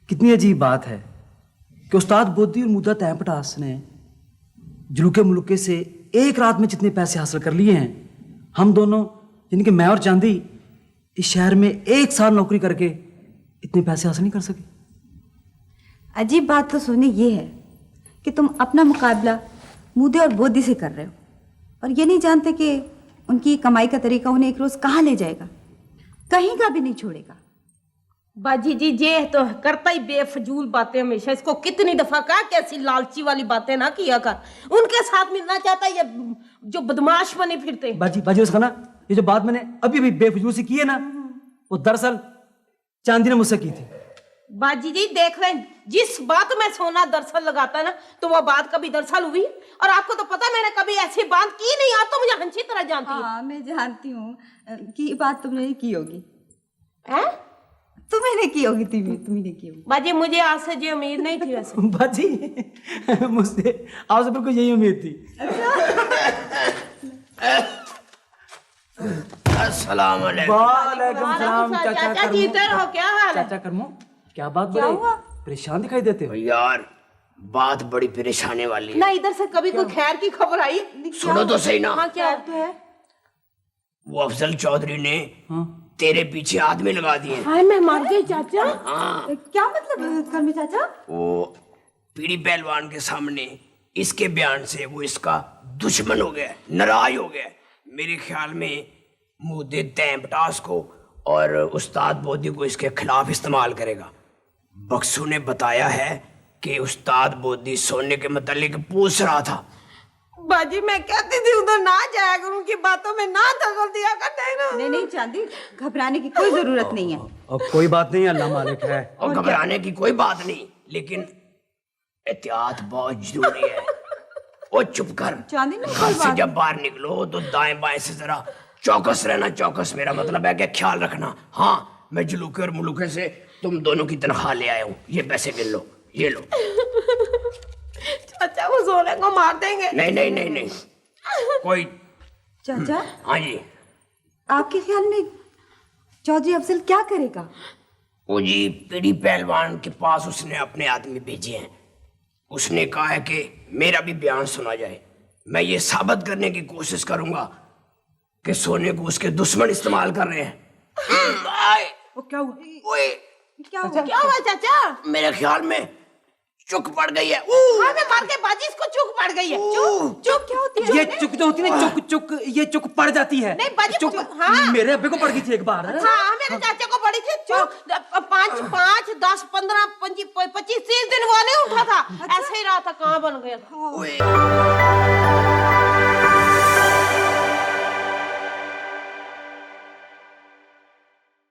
कितनी अजीब बात है कि उस्ताद बोदी और मुद्दा तैंपटास ने जुलूके मुलुके से एक रात में जितने पैसे हासिल कर लिए हैं, हम दोनों यानी कि मैं और चांदी इस शहर में एक साल नौकरी करके इतने पैसे हासिल नहीं कर सके। अजीब बात तो सोने ये है कि तुम अपना मुकाबला मुद्दे और बोदी से कर रहे हो और ये नहीं जानते कि उनकी कमाई का तरीका उन्हें एक रोज कहाँ ले जाएगा, कहीं का भी नहीं छोड़ेगा। बाजी जी ये तो करता ही बेफजूल बातें हमेशा। इसको कितनी दफा कहा कि ऐसी लालची वाली बातें ना किया कर। उनके साथ मिलना चाहता है ये जो बदमाश बने फिरते। बाजी उसका ना ये जो बात मैंने अभी भी बेफजूल से की है ना, वो दरअसल चांदी ने मुझसे की थी। बाजी जी देख रहे हैं, जिस बात में सोना दरअसल लगाता है ना तो वो बात कभी दरअसल हुई। और आपको तो पता मैंने कभी ऐसी बात की नहीं। आप तो मुझे अच्छी तरह जानती है। हाँ मैं जानती हूँ कि बात तुमने की होगी। हैं? तुम्हें नहीं की होगी, तुम्हें नहीं की होगी। बाजी मुझे आज से ये उम्मीद नहीं थी वैसे। बाजी मुझसे आपसे बिल्कुल यही उम्मीद थी। अस्सलाम वालेकुम। वालेकुम सलाम। चाचा जीते रहो। क्या हाल है? चाचा करमो क्या बात, बड़े परेशान दिखाई देते हो यार बात बड़ी परेशानी वाली है। ना इधर से कभी कोई खैर की खबर आई? सुनो तो सही ना। हाँ क्या है? वो अफजल चौधरी ने तेरे पीछे आदमी लगा दिए। हाय मैं मर गई चाचा। हाँ क्या मतलब कर्मी चाचा? वो पीड़ी पहलवान के सामने इसके बयान से वो इसका दुश्मन हो गया, नाराज हो गया। मेरे ख्याल में मुद्दे तैंपटास को और उस्ताद बोदी को इसके खिलाफ इस्तेमाल करेगा। बक्सू ने बताया है कि उस्ताद बोदी सोने के मुतालिक पूछ रहा था। बाजी मैं कहती थी उधर ना जाया कर, उनकी बातों में ना दखल दिया कर। नहीं चांदी, घबराने की कोई जरूरत नहीं है। और कोई बात नहीं, अल्लाह मालिक है। और घबराने की कोई बात नहीं, लेकिन एहतियात बहुत जरूरी है। ओ चुप कर। चांदी ने घर से जब बाहर निकलो तो दाएं बाएं से जरा चौकस रहना। चौकस मेरा मतलब है कि ख्याल रखना। हाँ मैं जुलूके और मुलूके से तुम दोनों की तनख्वाह ले आया हूँ। ये पैसे गिन लो, ये लो। चाचा वो सोने को मार देंगे। नहीं कोई। चाचा हाँ जी। आपके ख्याल में चौधरी अफजल क्या करेगा? वो जी पीड़ी पहलवान के पास उसने अपने आदमी भेजे हैं। उसने कहा है कि मेरा भी बयान सुना जाए। मैं ये साबित करने की कोशिश करूंगा कि सोने को उसके दुश्मन इस्तेमाल कर रहे हैं। वो क्या हुआ? ओए क्या हुआ? क्या हुआ चाचा? मेरे ख्याल में चुक पड़ गई है। हाँ मैं मार के बाजी इसको चुक पड़ गई है। चुप क्या होती है? ये चुक जो होती है ना, चुक ये चुक पड़ जाती है। नहीं बाजी चुक हाँ मेरे अब्बे को पड़ गई थी एक बार। हाँ मेरे चाचा को पड़ी थी। 5 10 15 25 30 दिन वो नहीं उठा था। ऐसे ही रहा था, कहाँ बन गया था।